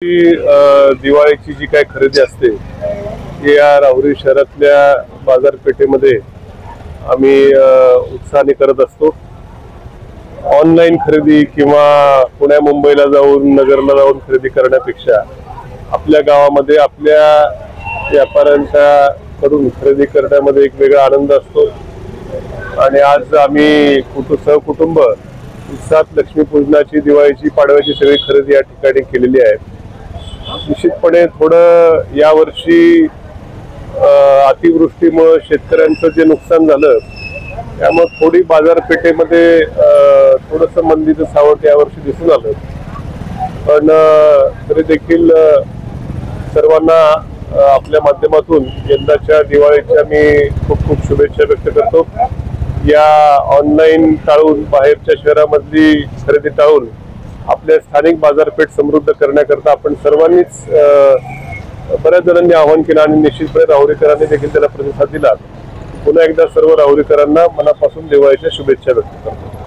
दिवाळीची जी काय खरेदी असते ती या राहुरी शहरातल्या बाजारपेठेमध्ये आम्ही उत्साहाने करत असतो। ऑनलाईन खरेदी किंवा पुण्या मुंबईला जाऊन नगरला जाऊन खरेदी करण्यापेक्षा आपल्या गावामध्ये आपल्या व्यापाऱ्यांच्या कडून खरेदी करण्यामध्ये एक वेगळा आनंद असतो। आणि आज आम्ही सहकुटुंब उत्साहात लक्ष्मीपूजनाची, दिवाळीची, पाडव्याची सगळी खरेदी या ठिकाणी केलेली आहे। निश्चितपणे थोडं यावर्षी अतिवृष्टीमुळे शेतकऱ्यांचं जे नुकसान झालं त्यामुळे थोडी बाजारपेठेमध्ये थोडंसं मंदीचं सावट यावर्षी दिसून आलं। पण तरी देखील सर्वांना आपल्या माध्यमातून यंदाच्या दिवाळीच्या मी खूप खूप शुभेच्छा व्यक्त करतो। या ऑनलाईन टाळून, बाहेरच्या शहरामधली खरेदी टाळून आपल्या स्थानिक बाजारपेठ समृद्ध करण्याकरता आपण सर्वांनीच बऱ्याच जणांनी आवाहन केलं आणि निश्चितपणे राहुरीकरांनी देखील त्याला प्रतिसाद दिला। पुन्हा एकदा सर्व राहुरीकरांना मनापासून दिवाळीच्या शुभेच्छा व्यक्त करतो।